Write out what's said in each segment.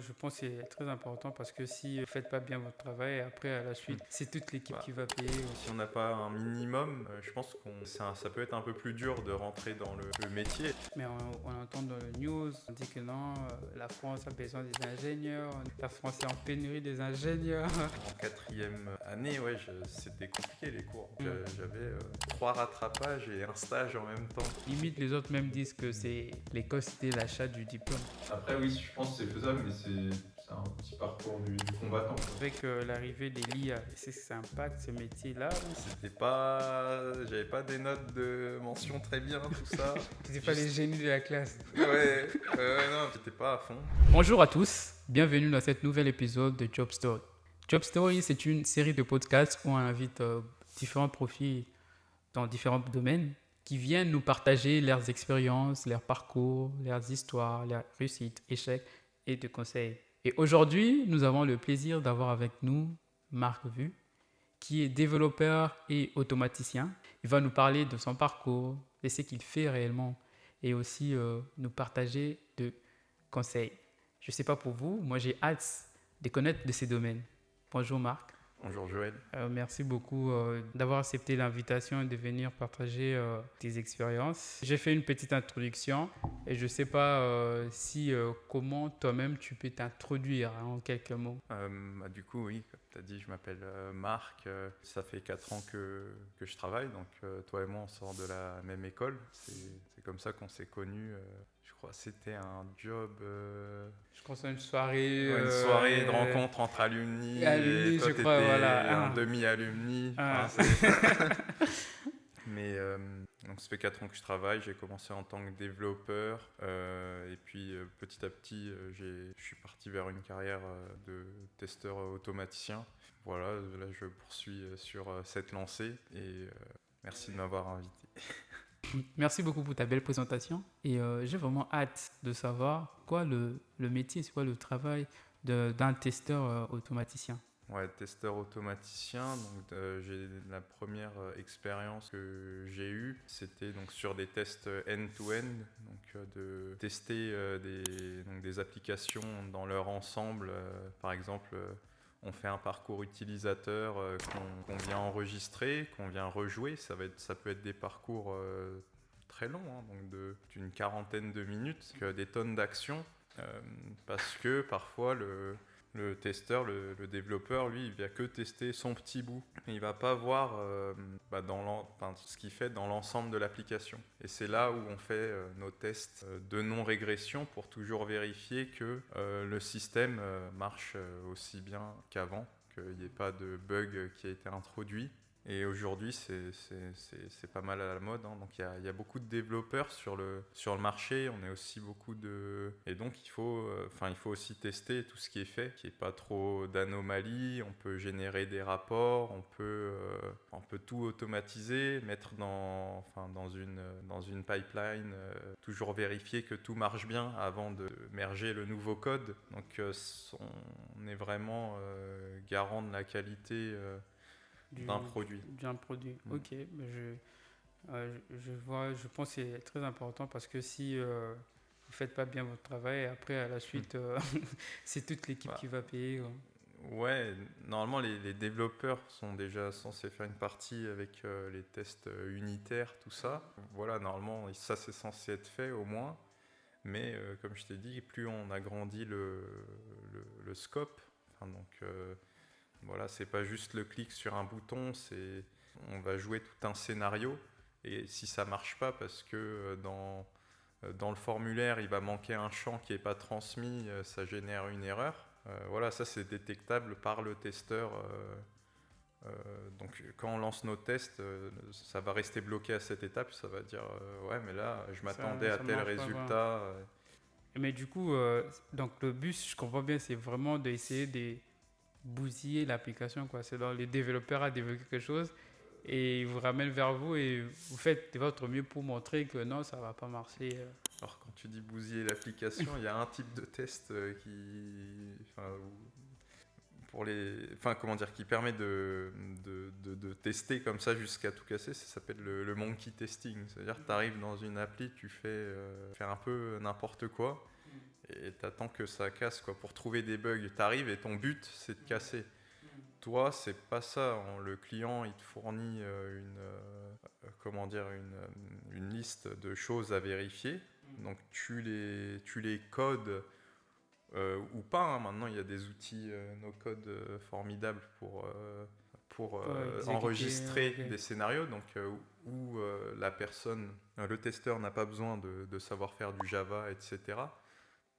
je pense que c'est très important parce que si vous ne faites pas bien votre travail, après à la suite, c'est toute l'équipe qui va payer Si on n'a pas un minimum, je pense que ça peut être un peu plus dur de rentrer dans le métier. Mais on entend dans le news, on dit que non, la France a besoin des ingénieurs, la France est en pénurie des ingénieurs. En quatrième année, c'était compliqué les cours. J'avais 3 rattrapages et un stage en même temps. Limite, les autres même disent que c'est l'école, c'était l'achat du diplôme. Après, oui, je pense que c'est faisable, mais c'est un petit parcours du combattant, quoi. Avec l'arrivée des l'IA, est-ce que ça impacte ce métier-là? J'avais pas des notes de mention très bien, tout ça. C'était pas les génies de la classe. Non, j'étais pas à fond. Bonjour à tous, bienvenue dans cet nouvel épisode de Job Story. Job Story, c'est une série de podcasts où on invite différents profils dans différents domaines qui viennent nous partager leurs expériences, leurs parcours, leurs histoires, leurs réussites, échecs et de conseils. Et aujourd'hui, nous avons le plaisir d'avoir avec nous Marc Vu, qui est développeur et automaticien. Il va nous parler de son parcours, de ce qu'il fait réellement et aussi nous partager de conseils. Je ne sais pas pour vous, moi j'ai hâte de connaître de ces domaines. Bonjour Marc. Bonjour Joël. Merci beaucoup d'avoir accepté l'invitation et de venir partager tes expériences. J'ai fait une petite introduction et je ne sais pas comment toi-même tu peux t'introduire en quelques mots. Du coup, oui, comme tu as dit, je m'appelle Marc. Ça fait 4 ans que je travaille, donc toi et moi on sort de la même école. C'est comme ça qu'on s'est connus. Je crois que c'était un job... Je pense à une soirée... une soirée de rencontre entre alumni. Et toi, je crois, voilà. Un demi-alumni. Mais donc ça fait 4 ans que je travaille. J'ai commencé en tant que développeur. Et puis petit à petit, je suis parti vers une carrière de testeur automaticien. Voilà, là je poursuis sur cette lancée. Et merci de m'avoir invité. Merci beaucoup pour ta belle présentation et j'ai vraiment hâte de savoir quoi le métier, c'est quoi le travail d'un testeur automaticien. Ouais, testeur automaticien, donc j'ai la première expérience que j'ai eue, c'était donc sur des tests end-to-end, donc de tester des applications dans leur ensemble, par exemple. On fait un parcours utilisateur qu'on vient enregistrer, qu'on vient rejouer. Ça peut être des parcours très longs, donc d'une quarantaine de minutes, des tonnes d'actions, parce que parfois le testeur, le développeur, lui, il ne vient que tester son petit bout. Il ne va pas voir ce qu'il fait dans l'ensemble de l'application. Et c'est là où on fait nos tests de non-régression pour toujours vérifier que le système marche aussi bien qu'avant, qu'il n'y ait pas de bug qui a été introduit. Et aujourd'hui, c'est pas mal à la mode, donc il y a beaucoup de développeurs sur le marché. On est aussi beaucoup et donc il faut aussi tester tout ce qui est fait, qu'il n'y ait pas trop d'anomalies. On peut générer des rapports, on peut tout automatiser, mettre dans une pipeline, toujours vérifier que tout marche bien avant de merger le nouveau code. Donc on est vraiment garant de la qualité d'un produit. Ok, je vois, je pense que c'est très important parce que si vous ne faites pas bien votre travail, après à la suite, c'est toute l'équipe qui va payer. Ouais, normalement les développeurs sont déjà censés faire une partie avec les tests unitaires, tout ça. Voilà, normalement ça c'est censé être fait au moins. Mais comme je t'ai dit, plus on agrandit le scope, voilà, c'est pas juste le clic sur un bouton, on va jouer tout un scénario. Et si ça marche pas parce que dans le formulaire il va manquer un champ qui n'est pas transmis, ça génère une erreur. Voilà, ça c'est détectable par le testeur. Donc quand on lance nos tests, ça va rester bloqué à cette étape. Ça va dire ouais, mais là je m'attendais à tel résultat. Mais du coup, donc le but, je comprends bien, c'est vraiment d'essayer de bousiller l'application, quoi. C'est dans les développeurs à développer quelque chose et ils vous ramènent vers vous et vous faites de votre mieux pour montrer que non, ça va pas marcher. Alors quand tu dis bousiller l'application, il y a un type de test qui permet de tester comme ça jusqu'à tout casser. Ça s'appelle le monkey testing. C'est-à-dire que tu arrives dans une appli, tu fais un peu n'importe quoi. et t'attends que ça casse, quoi. Pour trouver des bugs, t'arrives et ton but, c'est de casser. Toi, c'est pas ça. Le client, il te fournit comment dire, une liste de choses à vérifier. Donc tu les codes ou pas. Hein. Maintenant, il y a des outils no-code formidables pour enregistrer des scénarios. Donc où la personne, le testeur n'a pas besoin de savoir faire du Java, etc.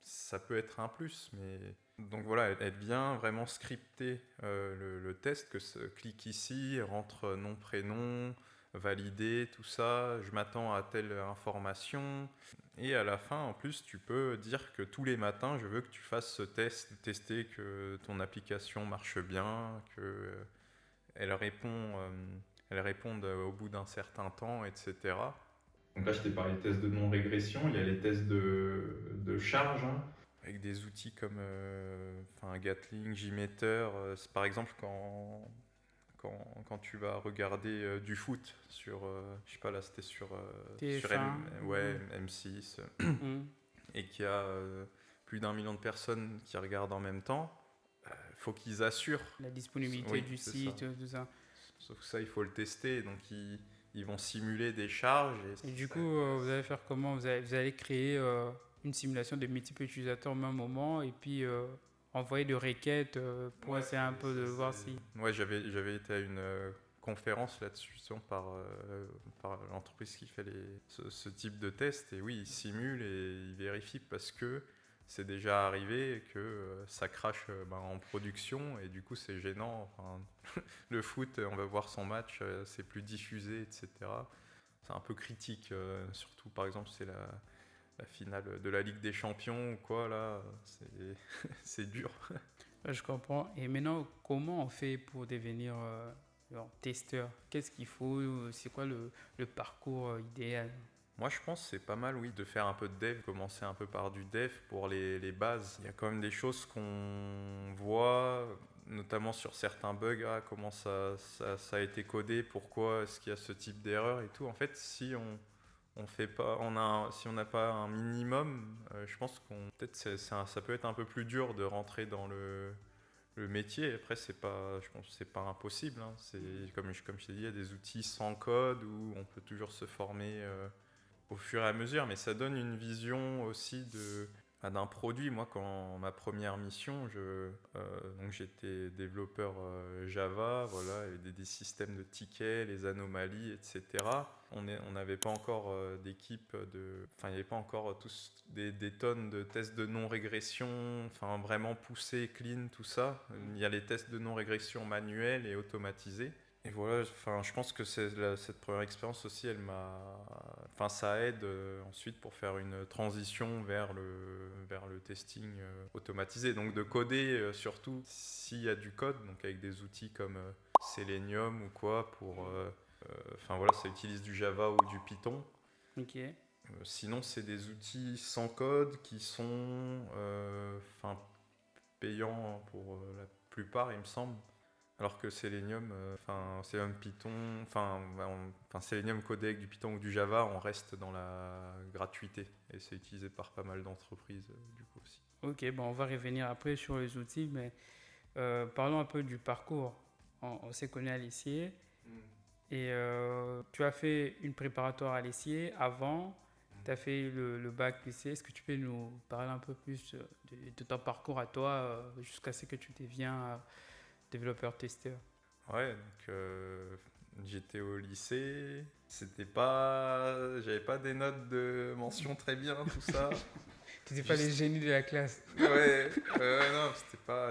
Ça peut être un plus, mais donc voilà, elle vient vraiment scripter le test, clique ici, rentre nom, prénom, valider, tout ça, je m'attends à telle information. Et à la fin, en plus, tu peux dire que tous les matins, je veux que tu fasses ce test, tester que ton application marche bien, qu'elle elle réponde au bout d'un certain temps, etc. Donc là, je t'ai parlé de tests de non-régression, il y a les tests de charge. Hein. Avec des outils comme Gatling, JMeter, c'est par exemple quand tu vas regarder du foot sur, je sais pas là, c'était sur M6, et qu'il y a plus d'1 million de personnes qui regardent en même temps, faut qu'ils assurent la disponibilité du site, tout ça. Sauf que ça, il faut le tester, donc ils vont simuler des charges. Et du coup, vous allez faire comment? Vous allez créer une simulation de multiples utilisateurs au même moment et puis envoyer des requêtes pour essayer un peu de voir si... Ouais, j'avais été à une conférence là-dessus par l'entreprise qui fait ce type de test. Et oui, ils simulent et ils vérifient parce que c'est déjà arrivé que ça crache en production et du coup c'est gênant. Enfin, le foot, on va voir son match, c'est plus diffusé, etc. C'est un peu critique, surtout par exemple c'est la finale de la Ligue des Champions ou quoi, là, c'est dur. Je comprends. Et maintenant, comment on fait pour devenir testeur? Qu'est-ce qu'il faut? C'est quoi le parcours idéal? Moi, je pense que c'est pas mal, oui, de faire un peu de dev, commencer un peu par du dev pour les bases. Il y a quand même des choses qu'on voit, notamment sur certains bugs, comment ça a été codé, pourquoi est-ce qu'il y a ce type d'erreur et tout. En fait, si on fait pas, si on n'a pas un minimum, je pense peut-être ça peut être un peu plus dur de rentrer dans le métier. Après, je pense que c'est pas impossible. Hein. C'est comme je t'ai dit, il y a des outils sans code où on peut toujours se former au fur et à mesure, mais ça donne une vision aussi d'un produit. Moi, quand ma première mission, donc j'étais développeur Java, voilà, et des systèmes de tickets, les anomalies, etc. On n'avait pas encore d'équipe enfin, il n'y avait pas encore tous des tonnes de tests de non-régression, enfin vraiment poussés, clean, tout ça. Il y a les tests de non-régression manuels et automatisés. Et voilà, enfin, je pense que cette première expérience aussi, ça aide ensuite pour faire une transition vers le testing automatisé. Donc de coder surtout s'il y a du code, donc avec des outils comme Selenium ou quoi enfin voilà, ça utilise du Java ou du Python. Ok. Sinon, c'est des outils sans code qui sont payants pour la plupart, il me semble. Alors que Selenium, Selenium Python, Selenium codé avec du Python ou du Java, on reste dans la gratuité et c'est utilisé par pas mal d'entreprises du coup aussi. Ok, bon, on va revenir après sur les outils, mais parlons un peu du parcours. On s'est connus à l'ESSIer et tu as fait une préparatoire à l'ESSIer avant, tu as fait le bac lycée. Est-ce que tu peux nous parler un peu plus de ton parcours à toi jusqu'à ce que tu deviens développeur testeur? Ouais, donc j'étais au lycée, j'avais pas des notes de mention très bien, tout ça. Tu n'étais pas les génies de la classe. Ouais, non,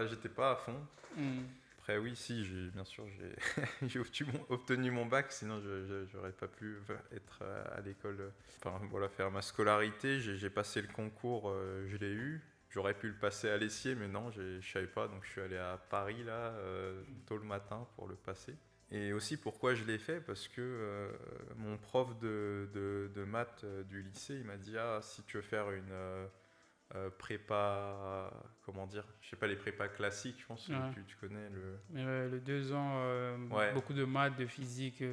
j'étais pas à fond. Après oui, si, bien sûr, j'ai obtenu mon bac, sinon j'aurais pas pu être à l'école, enfin voilà, faire ma scolarité. J'ai passé le concours, je l'ai eu. J'aurais pu le passer à l'ESSIer, mais non, je savais pas, donc je suis allé à Paris là, tôt le matin pour le passer. Et aussi pourquoi je l'ai fait, parce que mon prof de maths du lycée, il m'a dit si tu veux faire une prépa, comment dire, je sais pas, les prépas classiques, je pense que tu connais le 2 ans, beaucoup de maths, de physique.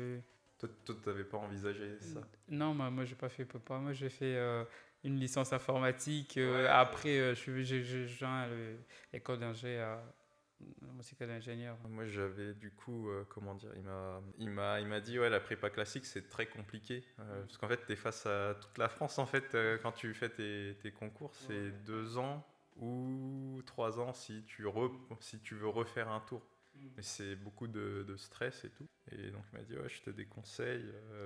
Toi, t'avais pas envisagé ça? Non, moi j'ai pas fait prépa, moi j'ai fait une licence informatique. Ouais. Après, je joins l'école d'ingénieur. Moi, c'est école d'ingénieur. Moi, j'avais du coup, comment dire, il m'a dit, ouais, la prépa classique, c'est très compliqué. Parce qu'en fait, tu es face à toute la France, en fait, quand tu fais tes concours. C'est 2 ans ou 3 ans si tu veux refaire un tour. Mais c'est beaucoup de stress et tout. Et donc, il m'a dit, ouais, je te déconseille,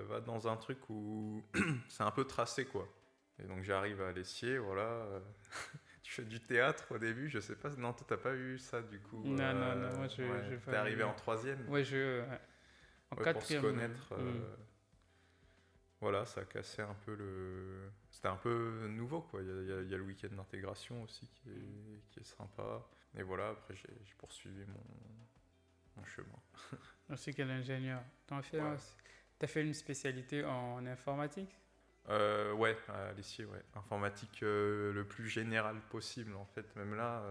va dans un truc où c'est un peu tracé, quoi. Et donc, j'arrive à l'essier, voilà. Tu fais du théâtre au début, je sais pas. Non, toi, t'as pas eu ça du coup. Non, moi, Ouais. je T'es arrivé en troisième. Ouais, en Ouais, pour se quatrième. connaître. Voilà, ça a cassé un peu le. C'était un peu nouveau, quoi. Il y a le week-end d'intégration aussi qui est sympa. Et voilà, après, j'ai poursuivi mon chemin. Je sais qu'elle est ingénieur. Ouais. T'as fait une spécialité en informatique? Ouais, à l'ICI, ouais. Informatique le plus général possible, en fait. Même là,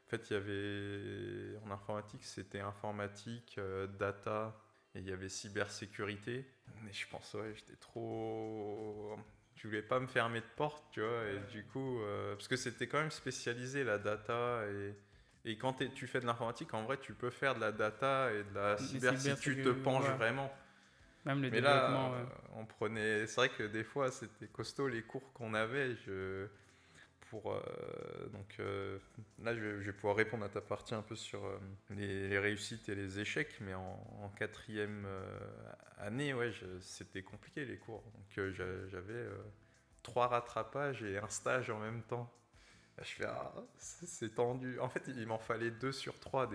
en fait, il y avait. En informatique, c'était informatique, data, et il y avait cybersécurité. Mais je pense, ouais, j'étais trop. Je voulais pas me fermer de porte, tu vois, et du coup. Parce que c'était quand même spécialisé, la data, et quand tu fais de l'informatique, en vrai, tu peux faire de la data et de la cyber si tu te penches ouais. vraiment. Même le Mais là, développement, ouais. on prenait. C'est vrai que des fois, c'était costaud les cours qu'on avait. Donc là, je vais pouvoir répondre à ta partie un peu sur les réussites et les échecs. Mais en quatrième année, ouais, c'était compliqué les cours. Donc j'avais 3 rattrapages et un stage en même temps. Là, je fais, c'est tendu. En fait, il m'en fallait 2 sur 3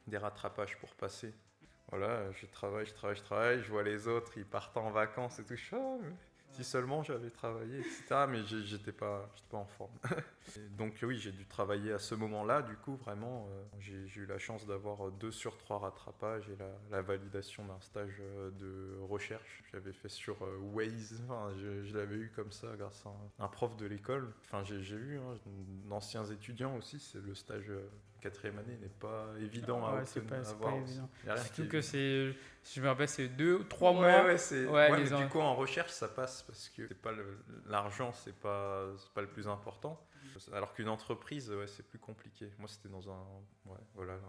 des rattrapages pour passer. Voilà, je travaille, je vois les autres, ils partent en vacances et tout. Je fais, mais si seulement j'avais travaillé, etc. Mais j'étais pas en forme. Et donc oui, j'ai dû travailler à ce moment-là. Du coup, vraiment, j'ai eu la chance d'avoir 2 sur 3 rattrapages et la validation d'un stage de recherche. J'avais fait sur Waze. Enfin, je l'avais eu comme ça grâce à un prof de l'école. Enfin, j'ai eu d'anciens étudiants aussi. C'est le stage quatrième année n'est pas évident à Ouais, c'est obtenir, à pas avoir aussi. évident. Y a rien Surtout qui est que évident. je me rappelle, c'est 2 ou 3 Ouais, mois. ouais, c'est. Ouais, Ouais, les mais en- du coup, en recherche, ça passe parce que c'est pas l'argent, c'est pas le plus important. Alors qu'une entreprise, ouais, c'est plus compliqué. Moi, c'était dans un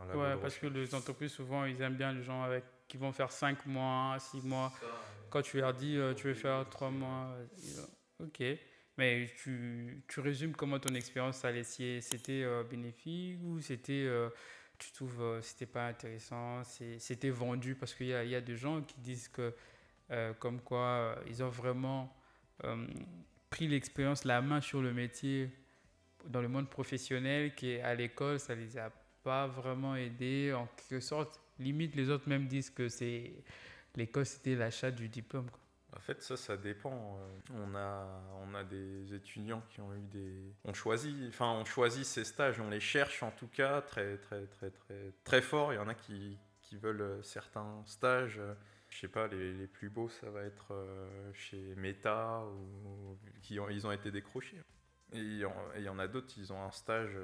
labo Ouais, de parce que recherche. les entreprises, souvent, ils aiment bien les gens qui vont faire 5 mois, 6 mois. Quand tu leur dis, tu veux faire 3 mois, ok. Mais tu résumes comment ton expérience à l'essier. C'était bénéfique ou tu trouves, c'était pas intéressant, c'était vendu parce qu'il y a des gens qui disent que, comme quoi, ils ont vraiment euh, pris l'expérience, la main sur le métier dans le monde professionnel, qu'à l'école, ça les a pas vraiment aidés. En quelque sorte, limite, les autres même disent que l'école, c'était l'achat du diplôme, quoi. En fait, ça dépend. On a des étudiants qui ont eu on choisit ces stages, on les cherche en tout cas très, très, très, très, très fort. Il y en a qui veulent certains stages. Je sais pas, les plus beaux, ça va être chez Meta ou ils ont été décrochés. Et il y en a d'autres, ils ont un stage,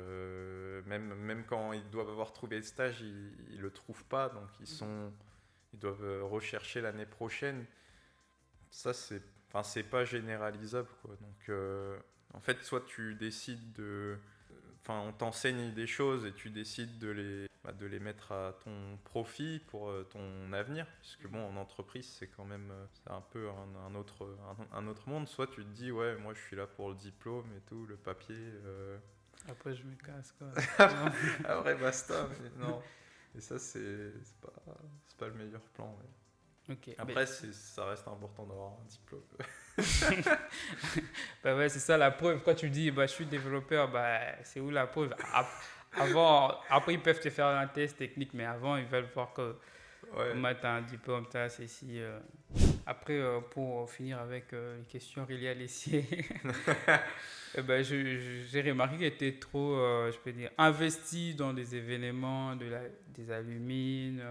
même quand ils doivent avoir trouvé le stage, ils le trouvent pas, donc ils doivent rechercher l'année prochaine. Ça, c'est pas généralisable, quoi. Donc, en fait, soit tu décides enfin, on t'enseigne des choses et tu décides de les mettre à ton profit pour ton avenir. Parce que bon, en entreprise, c'est quand même, c'est un peu un autre monde. Soit tu te dis, ouais, moi, je suis là pour le diplôme et tout, le papier. Après, je me casse, quoi. Après, basta. Mais non. Et ça, c'est pas le meilleur plan. Ouais. Ok. Après, ça reste important d'avoir un diplôme. Bah ouais, c'est ça la preuve. Quand tu dis, bah, je suis développeur, bah, c'est où la preuve? Après, ils peuvent te faire un test technique, mais avant, ils veulent voir que Ouais. moi, tu as un diplôme, tu as ceci. Après, pour finir avec les questions reliées à l'essier, ben, j'ai remarqué que tu es trop, je peux dire, investi dans des événements, des alumines.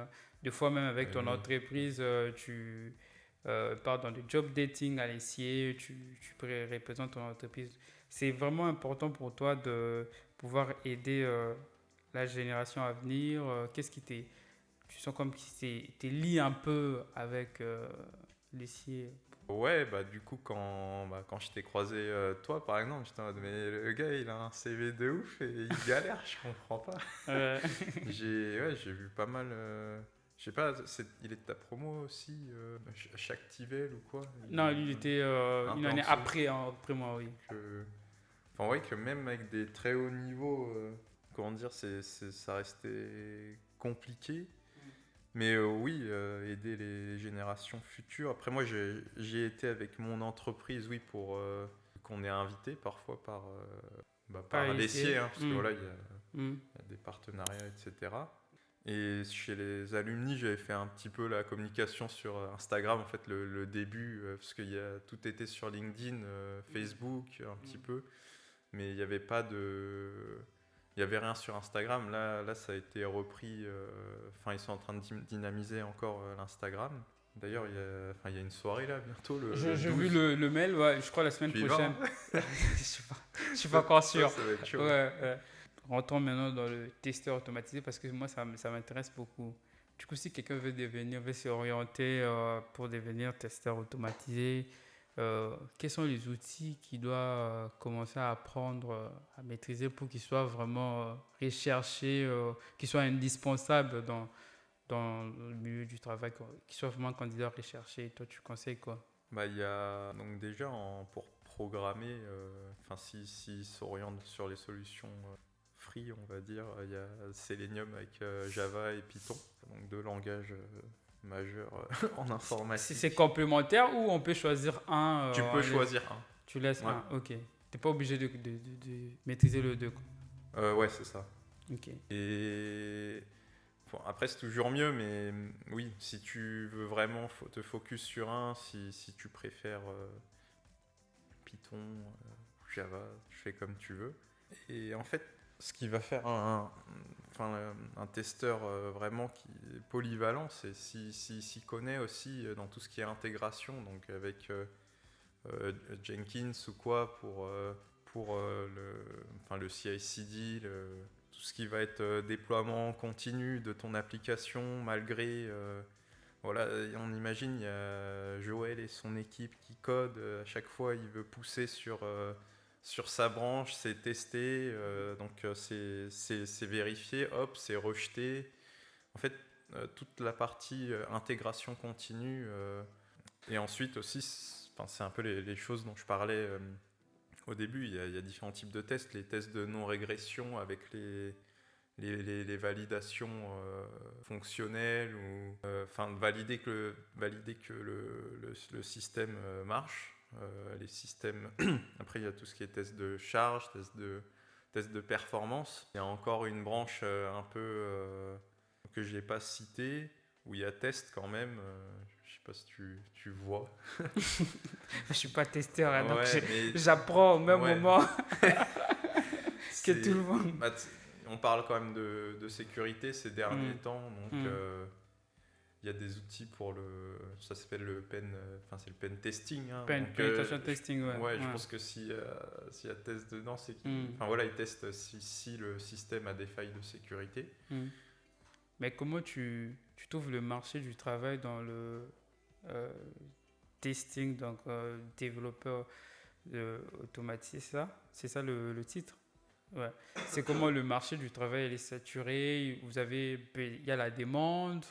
Des fois, même avec ton Oui. entreprise, tu pars dans du job dating à l'essier, tu représentes ton entreprise. C'est vraiment important pour toi de pouvoir aider la génération à venir. Qu'est-ce qui tu sens comme si t'es lié un peu avec l'essier. Ouais, bah du coup, quand je t'ai croisé, toi par exemple, j'étais en mode, mais le gars il a un CV de ouf et il galère, je comprends pas. Euh, J'ai vu pas mal. Je sais pas, il est de ta promo aussi, chaque Tivel ou quoi? non, lui, il était Un une peu en année dessous. après, hein, après moi, oui. Enfin, ouais, que même avec des très hauts niveaux, comment dire, ça restait compliqué. Mais oui, aider les générations futures. Après, moi, j'y ai été avec mon entreprise, oui, pour qu'on est invité parfois Par par ici. l'essier, hein, parce que voilà, il y a Mm. des partenariats, etc. Et chez les alumni, j'avais fait un petit peu la communication sur Instagram, en fait, le début, parce tout était sur LinkedIn, Facebook, un petit peu, mais il n'y avait pas de... Il n'y avait rien sur Instagram. Là, ça a été repris. Enfin, ils sont en train de dynamiser encore l'Instagram. D'ailleurs, il y a une soirée là, bientôt, le J'ai 12. vu le mail, ouais, je crois la semaine Tu y prochaine. vas, hein? Je suis pas encore sûr. Ça va être chaud. Ouais, ouais. Rentrons maintenant dans le testeur automatisé parce que moi, ça m'intéresse beaucoup. Du coup, si quelqu'un veut s'orienter pour devenir testeur automatisé, quels sont les outils qu'il doit commencer à apprendre, à maîtriser pour qu'il soit vraiment recherché, qu'il soit indispensable dans le milieu du travail, qu'il soit vraiment candidat recherché? Toi, tu conseilles quoi? Bah, il y a donc déjà pour programmer, enfin s'ils s'orientent sur les solutions free, on va dire, il y a Selenium avec Java et Python, donc deux langages majeurs en informatique. C'est complémentaire ou on peut choisir un Tu peux choisir un. Tu laisses Ouais. un, ok. T'es pas obligé de maîtriser le deux, quoi. Ouais, c'est ça. Ok. Et bon, après, c'est toujours mieux, mais oui, si tu veux vraiment te focus sur un, si tu préfères Python, Java, tu fais comme tu veux. Et en fait, ce qui va faire un testeur vraiment qui est polyvalent, c'est s'y connaît aussi dans tout ce qui est intégration, donc avec Jenkins ou quoi pour le CI/CD, tout ce qui va être déploiement continu de ton application malgré voilà, on imagine il y a Joël et son équipe qui codent, à chaque fois il veut pousser sur sa branche, c'est testé, donc c'est vérifié, hop, c'est rejeté. En fait, toute la partie intégration continue et ensuite aussi, c'est un peu les choses dont je parlais au début, il y a différents types de tests, les tests de non-régression avec les validations fonctionnelles ou valider que le système marche. Les systèmes après il y a tout ce qui est test de charge, test de performance. Il y a encore une branche un peu que je n'ai pas citée où il y a test quand même. Je sais pas si tu vois. Je suis pas testeur, hein, donc Ouais, j'apprends au même ouais. moment que tout le monde. Bah, on parle quand même de sécurité ces derniers temps, donc il y a des outils pour ça s'appelle c'est le pen testing. Hein, Penetration testing, ouais. Ouais, je pense que s'il y a test dedans, c'est ils testent si le système a des failles de sécurité. Mais comment tu trouves le marché du travail dans le testing, donc développeur automatisé, c'est ça le titre? Ouais. C'est comment le marché du travail il est saturé, il y a la demande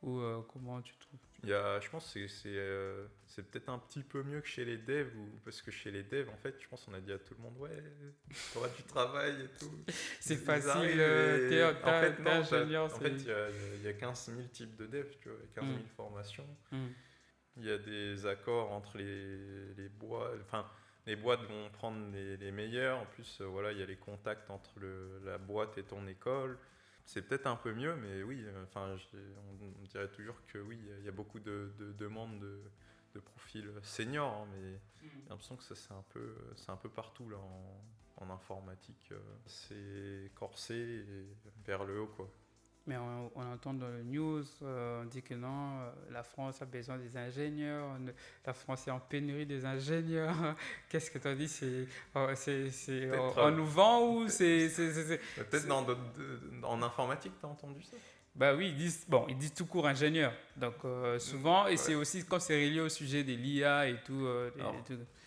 ou comment tu trouves? Je pense que c'est peut-être un petit peu mieux que chez les devs, parce que chez les devs, en fait, je pense qu'on a dit à tout le monde, ouais, t'auras du travail et tout. C'est Ils facile, arrivent t'es ingénieur. En fait, il y a 15 000 types de devs, tu vois, 15 000 formations. Il y a des accords entre les boîtes, les boîtes vont prendre les meilleurs. En plus, voilà, il y a les contacts entre la boîte et ton école. C'est peut-être un peu mieux, mais oui, on dirait toujours que oui, il y a beaucoup de demandes de profils seniors, hein, mais j'ai l'impression que ça c'est un peu partout là en informatique. C'est corsé et vers le haut, quoi. Mais on entend dans les news, on dit que non, la France a besoin des ingénieurs, la France est en pénurie des ingénieurs. Qu'est-ce que tu as dit? On nous vend ou c'est... Peut-être en informatique, tu as entendu ça? Bah oui, ils disent tout court ingénieur. Donc souvent, et c'est aussi quand c'est relié au sujet de l'IA et tout. Alors,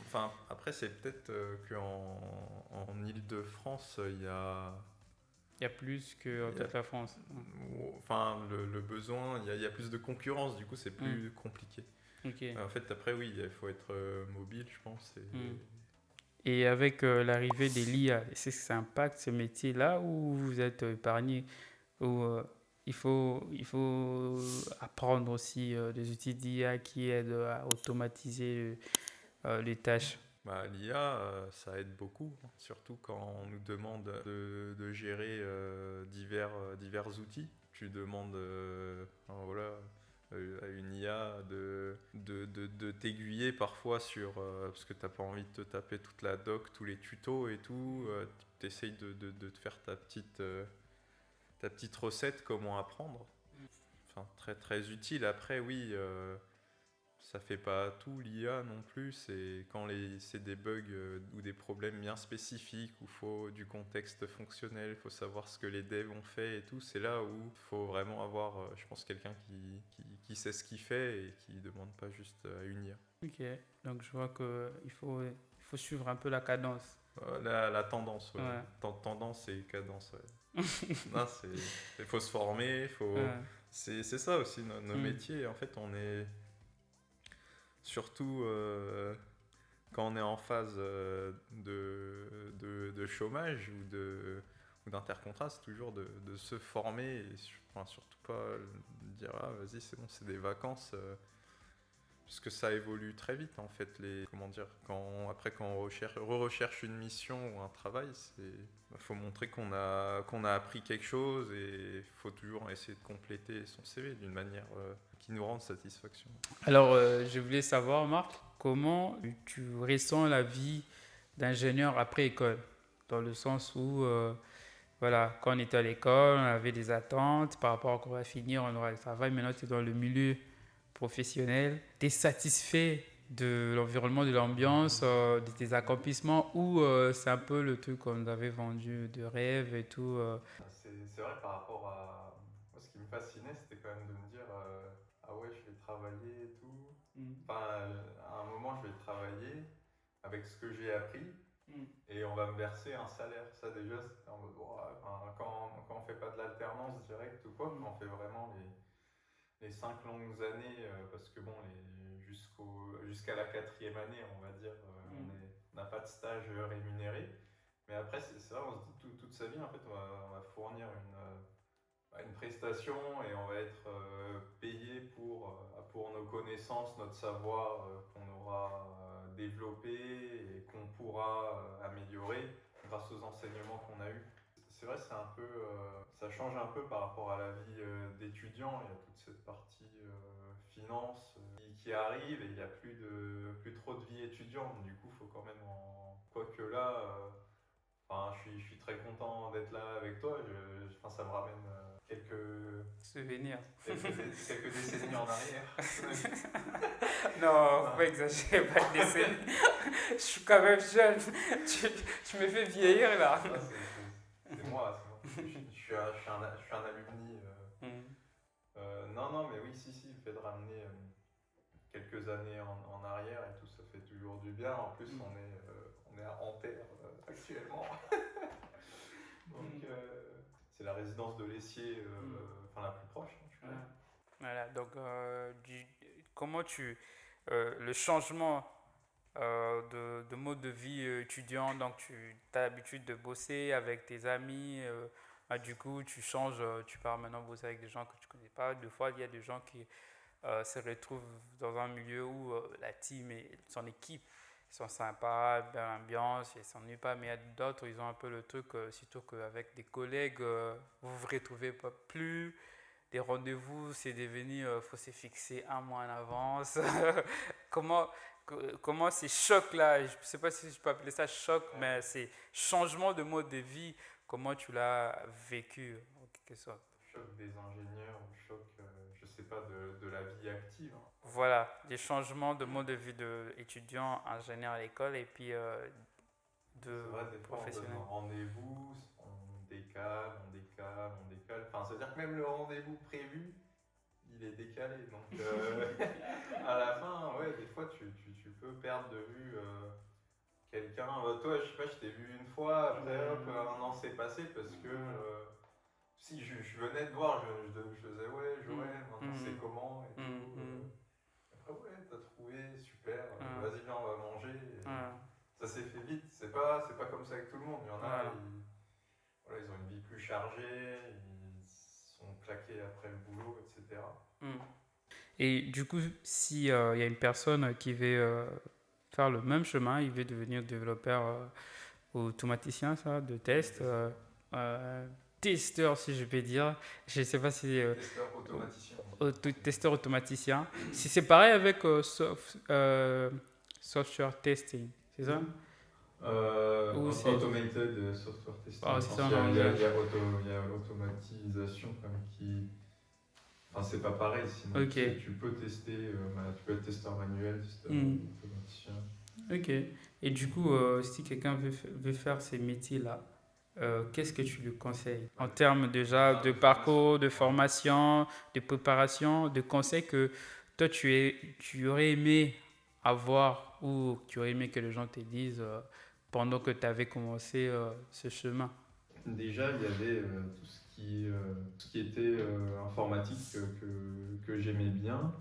enfin, après, c'est peut-être qu'en Île-de-France, Il y a plus que toute la France. enfin, le besoin, il y a plus de concurrence, du coup, c'est plus compliqué. Ok. En fait, après, oui, il faut être mobile, je pense. Et avec l'arrivée des l'IA, est-ce que ça impacte ce métier-là ou vous êtes épargné ou il faut apprendre aussi des outils d'IA qui aident à automatiser les tâches? Bah, l'IA, ça aide beaucoup, hein, surtout quand on nous demande de gérer divers outils. Tu demandes enfin, voilà, à une IA de t'aiguiller parfois sur... parce que tu n'as pas envie de te taper toute la doc, tous les tutos et tout. Tu essayes de te faire ta petite recette, comment apprendre. Enfin, très, très utile. Après, oui... ça fait pas tout l'IA non plus, c'est quand c'est des bugs ou des problèmes bien spécifiques où il faut du contexte fonctionnel, il faut savoir ce que les devs ont fait et tout, c'est là où il faut vraiment avoir, je pense, quelqu'un qui sait ce qu'il fait et qui ne demande pas juste à une IA. Ok, donc je vois qu'il faut suivre un peu la cadence. La tendance, ouais. Ouais. Tendance et cadence, ouais. Non, il faut se former, Ouais. c'est ça aussi, nos métiers, en fait, on est... Surtout quand on est en phase de chômage ou d'intercontrat, c'est toujours de se former et enfin, surtout pas dire ah vas-y c'est bon c'est des vacances parce que ça évolue très vite en fait comment dire après quand on recherche une mission ou un travail faut montrer qu'on a appris quelque chose et faut toujours essayer de compléter son CV d'une manière qui nous rende satisfaction. Alors, je voulais savoir, Marc, comment tu ressens la vie d'ingénieur après école? Dans le sens où, voilà, quand on était à l'école, on avait des attentes par rapport à qu'on va finir, on aura le travail. Maintenant, tu es dans le milieu professionnel. Tu es satisfait de l'environnement, de l'ambiance, de tes accomplissements ou c'est un peu le truc qu'on nous avait vendu de rêve et tout C'est vrai par rapport à... Moi, ce qui me fascinait, c'était quand même de me dire ah ouais, je vais travailler et tout. Enfin, à un moment, je vais travailler avec ce que j'ai appris et on va me verser un salaire. Ça, déjà, c'était en mode enfin, quand on fait pas de l'alternance directe ou quoi, quand on fait vraiment les 5 longues années, parce que bon, jusqu'à la 4e année, on va dire, on n'a pas de stage rémunéré. Mais après, c'est vrai, on se dit toute sa vie, en fait, on va fournir une prestation et on va être payé pour nos connaissances, notre savoir qu'on aura développé et qu'on pourra améliorer grâce aux enseignements qu'on a eus. C'est vrai, c'est un peu, ça change un peu par rapport à la vie d'étudiant. Il y a toute cette partie finance qui arrive et il n'y a plus trop de vie étudiante. Du coup, il faut quand même quoique là, enfin, je suis très content d'être là avec toi. Enfin, ça me ramène quelques souvenirs. quelques décennies en arrière. Non, faut pas exagérer, pas de décennies. Je suis quand même jeune. Tu me fais vieillir là. Ah, c'est moi. Je suis un alumni. Non, mais oui, si, le fait de ramener quelques années en arrière et tout, ça fait toujours du bien. En plus, on est à Anterre actuellement. Donc, c'est la résidence de l'Essier, enfin la plus proche. Voilà, donc comment le changement de mode de vie étudiant, donc tu as l'habitude de bosser avec tes amis, du coup tu changes, tu pars maintenant bosser avec des gens que tu ne connais pas. Des fois, il y a des gens qui se retrouvent dans un milieu où la team et son équipe ils sont sympas, bien l'ambiance, ils ne s'ennuient pas, mais il y a d'autres, ils ont un peu le truc, surtout qu'avec des collègues, vous vous retrouvez pas plus. Les rendez-vous, c'est devenu, faut se fixer un mois en avance. comment ces chocs-là, je ne sais pas si je peux appeler ça choc, mais ces changements de mode de vie, comment tu l'as vécu en quelque sorte? Choc des ingénieurs, choc, je sais pas, de la vie active. Voilà, des changements de mode de vie d'étudiant, ingénieur à l'école et puis C'est vrai, des fois on donne professionnel. rendez-vous, on décale. Enfin, c'est-à-dire que que même le rendez-vous prévu, il est décalé. Donc à la fin, ouais, des fois tu peux perdre de vue quelqu'un. Toi, je sais pas, je t'ai vu une fois, après hop, un an s'est passé parce que si je venais de voir, je faisais ouais, Joël, maintenant c'est comment et tout. Après, ouais, t'as trouvé, super, vas-y, viens, on va manger. Ça s'est fait vite, c'est pas comme ça avec tout le monde. Il y en a, ils ont une vie plus chargée, ils sont claqués après le boulot, etc. Et du coup, si y a une personne qui veut faire le même chemin, il veut devenir développeur automaticien, ça, de test, testeur, si je peux dire. Je ne sais pas si... Testeur automaticien. Testeur automaticien. Si c'est pareil avec software testing, c'est ça? Automated software testing. Ah, c'est ça, il y a l'automatisation comme qui... Enfin, c'est pas pareil, sinon tu peux tester, tu peux être testeur manuel, testeur automaticien. Ok. Et du coup, si quelqu'un veut faire ces métiers-là, qu'est-ce que tu lui conseilles en termes déjà de parcours, de formation, de préparation, de conseils que toi tu aurais aimé avoir ou tu aurais aimé que les gens te disent pendant que tu avais commencé ce chemin? Déjà, il y avait tout ce qui était informatique que j'aimais bien.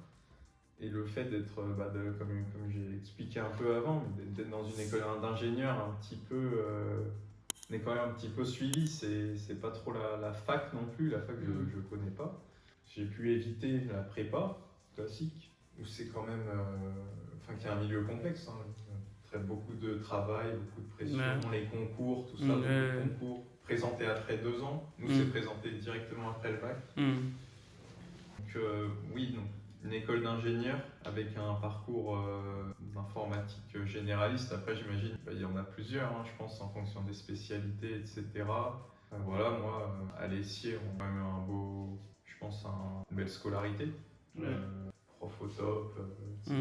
Et le fait d'être, comme j'ai expliqué un peu avant, d'être dans une école d'ingénieur une école un petit peu suivie, c'est pas trop la fac non plus, la fac je connais pas. J'ai pu éviter la prépa classique, où c'est quand même, qui est un milieu complexe, traite beaucoup de travail, beaucoup de pression, les concours, tout ça, beaucoup de concours présentés après 2 ans. Nous, c'est présenté directement après le bac. Donc, oui, donc, une école d'ingénieur avec un parcours d'informatique généraliste. Après, j'imagine, il y en a plusieurs, je pense, en fonction des spécialités, etc. Voilà, moi, à l'Essier, on a quand même une belle scolarité. Prof au top, etc.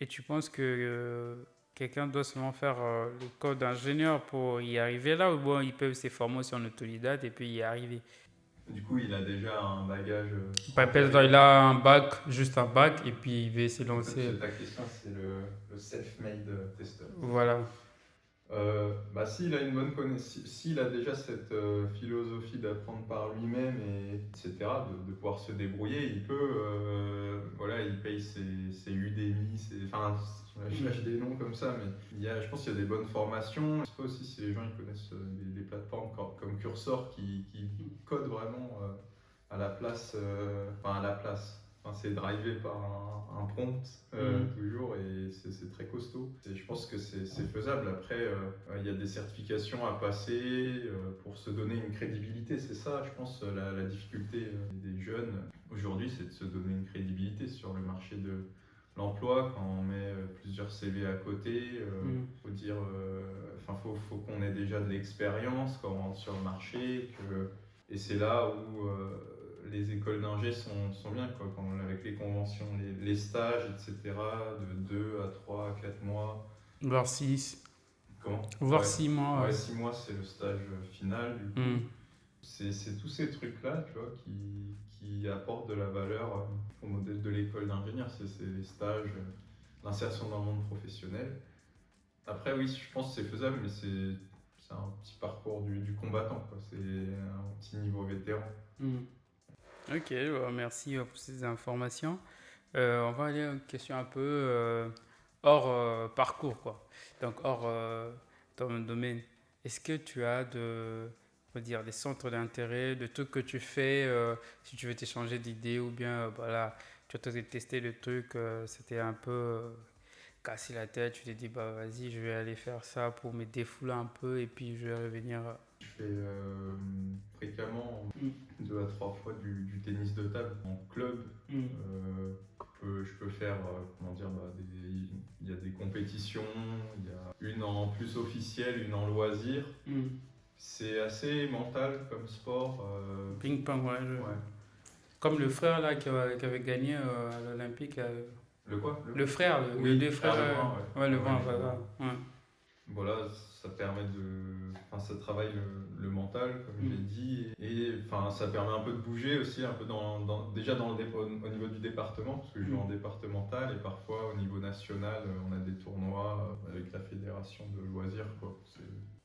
Et tu penses que quelqu'un doit seulement faire l'école d'ingénieur pour y arriver là, ou bon, ils peuvent se former sur un autodidacte et puis y arriver? Du coup, il a déjà un bagage. Il a un bac, juste un bac, et puis il va se lancer. Ta question, c'est le self-made tester. Voilà. S'il a une bonne connaissance, s'il a déjà cette philosophie d'apprendre par lui-même, etc., de pouvoir se débrouiller, il peut, il paye ses Udemy, je lâche des noms comme ça, mais je pense qu'il y a des bonnes formations. Je sais pas aussi si les gens ils connaissent des plateformes comme Cursor qui codent vraiment à la place. C'est drivé par un prompt toujours et c'est très costaud. Et je pense que c'est faisable. Après, il y a des certifications à passer pour se donner une crédibilité. C'est ça, je pense, la difficulté des jeunes aujourd'hui, c'est de se donner une crédibilité sur le marché de l'emploi. Quand on met plusieurs CV à côté, faut dire, faut qu'on ait déjà de l'expérience quand on rentre sur le marché. Et c'est là où les écoles d'ingé sont bien, quoi, avec les conventions, les stages, etc., de 2 à 3 à 4 mois. Voire 6. Comment ? Voire 6 mois. Ouais, 6 mois, c'est le stage final. Du coup. C'est tous ces trucs-là, tu vois, qui apportent de la valeur au modèle de l'école d'ingénieur. C'est les stages, l'insertion dans le monde professionnel. Après, oui, je pense que c'est faisable, mais c'est un petit parcours du combattant, quoi. C'est un petit niveau vétéran. Ok, merci pour ces informations. On va aller à une question un peu hors parcours, quoi. Donc, hors ton domaine. Est-ce que tu as des centres d'intérêt, de trucs que tu fais si tu veux t'échanger d'idées ou bien tu as testé le truc, c'était un peu cassé la tête, tu t'es dit vas-y, je vais aller faire ça pour me défouler un peu et puis je vais revenir. Je fais fréquemment 2 à 3 fois du tennis de table en club. Je peux faire, il y a des compétitions, il y a une en plus officielle, une en loisir. C'est assez mental comme sport. Ping-pong, ouais. Comme le frère là qui avait gagné à l'Olympique. Le quoi ? Le frère, les deux frères. Le brun, voilà. Voilà, ça permet ça travaille le mental, comme j'ai dit. Et ça permet un peu de bouger aussi, un peu déjà au niveau du département, parce que je joue en départemental et parfois au niveau national, on a des tournois avec la fédération de loisirs, quoi.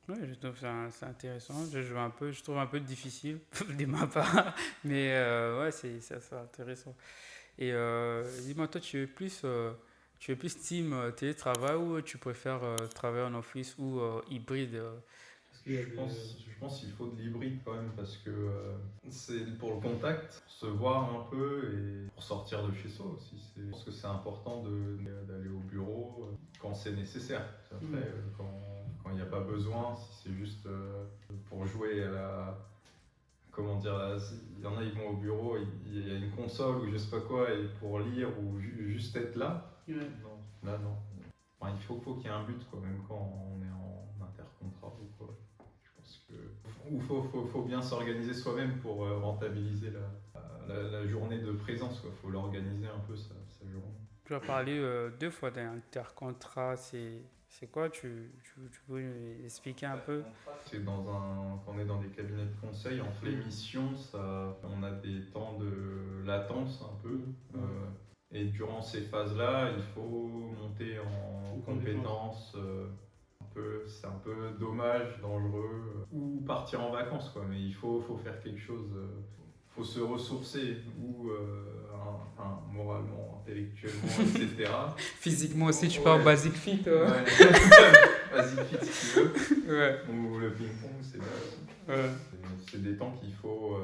Ouais, je trouve ça c'est intéressant. Je trouve un peu difficile de ma part, mais ouais, c'est intéressant. Et dis-moi, toi, tu es plus team télétravail ou tu préfères travailler en office ou hybride Je pense qu'il faut de l'hybride quand même parce que c'est pour le contact, pour se voir un peu et pour sortir de chez soi aussi. Je pense que c'est important d'aller au bureau quand c'est nécessaire. Après, quand il n'y a pas besoin, si c'est juste pour jouer à la... Comment dire, il y en a, ils vont au bureau, il y a une console ou je sais pas quoi, et pour lire ou juste être là. Ouais. Non, là non. Enfin, il faut qu'il y ait un but, quoi, même quand on est en intercontrat ou quoi. Ou faut bien s'organiser soi-même pour rentabiliser la journée de présence. Il faut l'organiser un peu sa journée. Tu as parlé 2 fois d'intercontrat. C'est quoi tu peux nous expliquer un peu? C'est quand on est dans des cabinets de conseil, entre les missions, on a des temps de latence un peu. Et durant ces phases-là, il faut monter en compétences. C'est un peu dommage, dangereux, ou partir en vacances, quoi. Mais il faut faire quelque chose, faut se ressourcer, ou moralement, intellectuellement, etc. Physiquement aussi, tu pars au Basic Fit. Ouais. Basic Fit si tu veux. Ouais. Ou le ping-pong, c'est bien aussi. Ouais. C'est des temps qu'il faut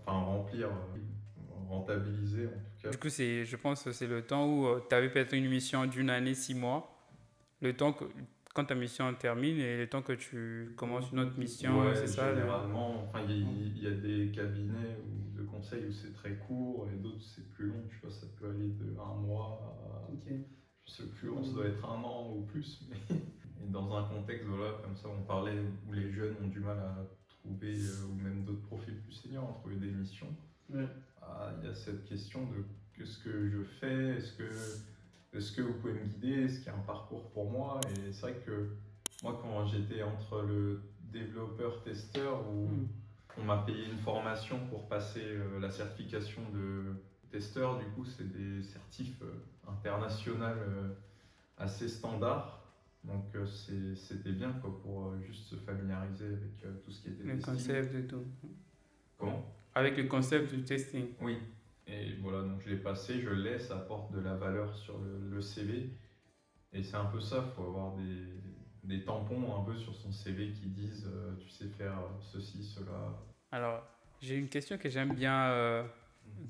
remplir, rentabiliser en tout cas. Du coup, je pense que c'est le temps où tu avais peut-être une mission d'1 année, 6 mois. Le temps que, quand ta mission termine et le temps que tu commences une autre mission, ouais, c'est ça? Généralement, il y a des cabinets ou de conseils où c'est très court et d'autres c'est plus long. Tu vois, ça peut aller de 1 mois à... Je sais plus, ça doit être 1 an ou plus. Mais et dans un contexte, voilà, comme ça, on parlait où les jeunes ont du mal à trouver, ou même d'autres profils plus seniors, à trouver des missions. Ouais. Il y a cette question de qu'est-ce que je fais, est-ce que vous pouvez me guider? Est-ce qu'il y a un parcours pour moi? Et c'est vrai que moi, quand j'étais entre le développeur-testeur, où on m'a payé une formation pour passer la certification de testeur, du coup, c'est des certifs internationaux assez standards. Donc, c'était bien quoi, pour juste se familiariser avec tout ce qui était le testing. Concept et tout. Comment? Avec le concept du testing. Oui. Et voilà, donc je l'ai passé, je le laisse, ça apporte de la valeur sur le CV. Et c'est un peu ça, il faut avoir des tampons un peu sur son CV qui disent tu sais faire ceci, cela. Alors, j'ai une question que j'aime bien,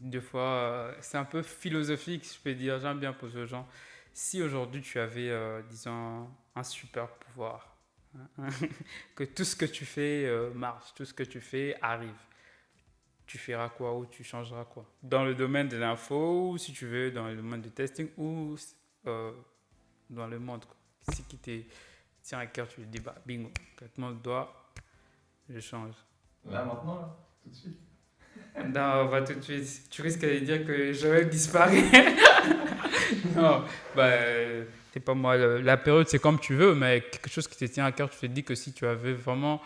des fois, c'est un peu philosophique, je peux dire, j'aime bien poser aux gens. Si aujourd'hui tu avais, disons, un super pouvoir, que tout ce que tu fais marche, tout ce que tu fais arrive, tu feras quoi ou tu changeras quoi? Dans le domaine de l'info, ou si tu veux, dans le domaine du testing, ou dans le monde, quoi. Si qui te tient à cœur, tu te dis, bah, bingo, claquement de doigts, je change. Là, maintenant, là, tout de suite? Non, pas tout de suite. Tu risques de dire que Joël disparaît. Non, bah, c'est pas moi. La période, c'est comme tu veux, mais quelque chose qui te tient à cœur, tu te dis que si tu avais vraiment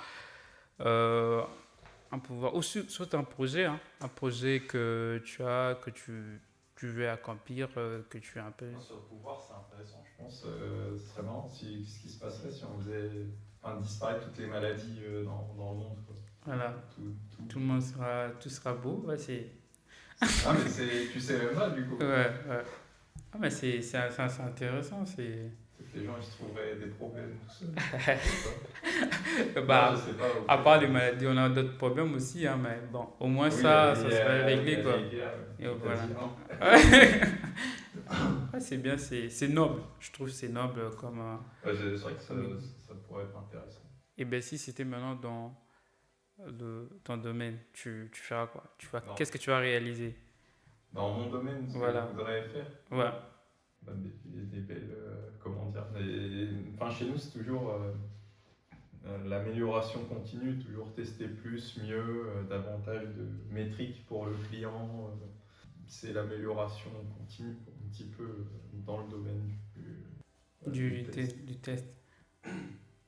un pouvoir, ou soit un projet, un projet que tu as, que tu veux accomplir, que tu es un peu... Sur le pouvoir, c'est intéressant, je pense. Ce serait marrant ce qui se passerait si on faisait disparaître toutes les maladies dans le monde, quoi. Voilà, tout le monde sera, tout sera beau, ouais, c'est... Ah mais tu sais même pas du coup. Ouais. Ah mais c'est intéressant, c'est... Les gens ils se trouveraient des problèmes tout seuls. Bah, à part les maladies, on a d'autres problèmes aussi, mais bon, au moins oui, ça serait réglé, quoi. Et voilà. Ouais, c'est bien, c'est noble, je trouve que c'est noble comme... Ouais, c'est vrai que ça pourrait être intéressant. Et bien si c'était maintenant dans ton domaine, tu feras quoi? Qu'est-ce que tu vas réaliser? Dans mon domaine, ce que je voudrais faire? Ouais. Des belles... comment dire? Chez nous, c'est toujours l'amélioration continue, toujours tester plus, mieux, davantage de métriques pour le client. C'est l'amélioration continue, un petit peu dans le domaine du test.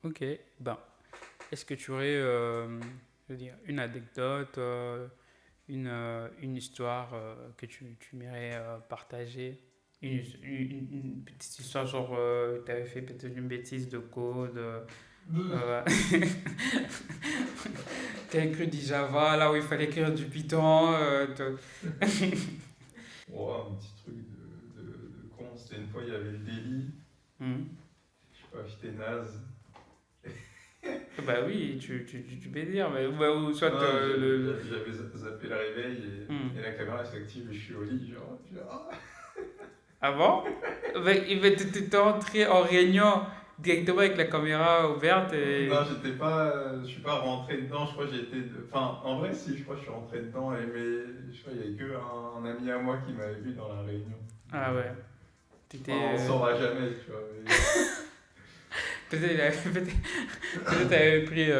Ok, ben, est-ce que tu aurais je veux dire, une anecdote, une histoire que tu aimerais partager. Une petite histoire, genre, tu avais fait peut-être une bêtise de code. Tu as écrit du Java là où il fallait écrire du Python. Oh, un petit truc de con. C'était une fois, il y avait le délit. Hmm. Je sais pas, j'étais naze. Bah oui, tu peux dire. Mais, ou soit Non, j'avais zappé le réveil et la caméra s'active et je suis au lit. Genre, Ah bon? Mais t'es entré en réunion directement avec la caméra ouverte et... Non, je suis pas rentré dedans, je crois que j'ai été. Enfin, en vrai, si, je crois que je suis rentré dedans, mais je crois qu'il y avait que un ami à moi qui m'avait vu dans la réunion. Ah ouais. T'étais... Enfin, on saura jamais, tu vois. Mais... peut-être t'avais pris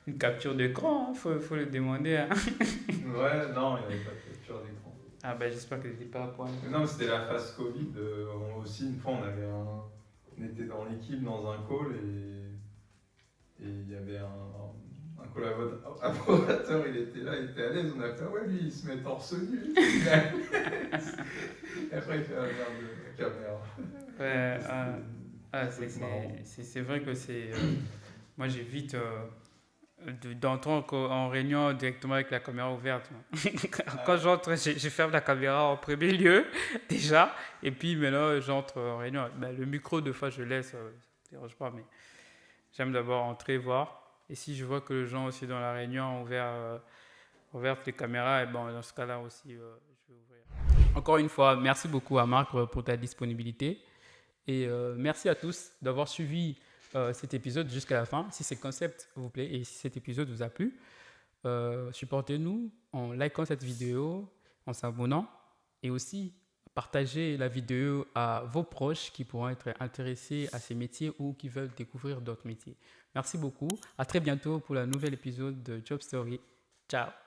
une capture d'écran, hein, faut le demander. Hein. Ouais, non, il n'y avait pas de capture d'écran. Ah bah j'espère que t'étais pas à point. Non, mais c'était la phase Covid. Aussi, une fois, on était dans l'équipe dans un call et il y avait un collaborateur, il était là, il était à l'aise. On a fait, ouais, lui, il se met torse nu. Et après, il fait un verre de caméra. Ouais, c'est vrai que c'est... moi, j'évite d'entrer en réunion directement avec la caméra ouverte. Quand j'entre, je ferme la caméra en premier lieu, déjà. Et puis maintenant, j'entre en réunion. Ben, le micro, deux fois, je laisse. Ça ne dérange pas, mais j'aime d'abord entrer, voir. Et si je vois que les gens aussi dans la réunion ont ouvert les caméras, et bon, dans ce cas-là aussi, je vais ouvrir. Encore une fois, merci beaucoup à Marc pour ta disponibilité. Et merci à tous d'avoir suivi cet épisode jusqu'à la fin. Si ce concept vous plaît et si cet épisode vous a plu, supportez-nous en likant cette vidéo, en s'abonnant et aussi partagez la vidéo à vos proches qui pourront être intéressés à ces métiers ou qui veulent découvrir d'autres métiers. Merci beaucoup. À très bientôt pour le nouvel épisode de Job Story. Ciao.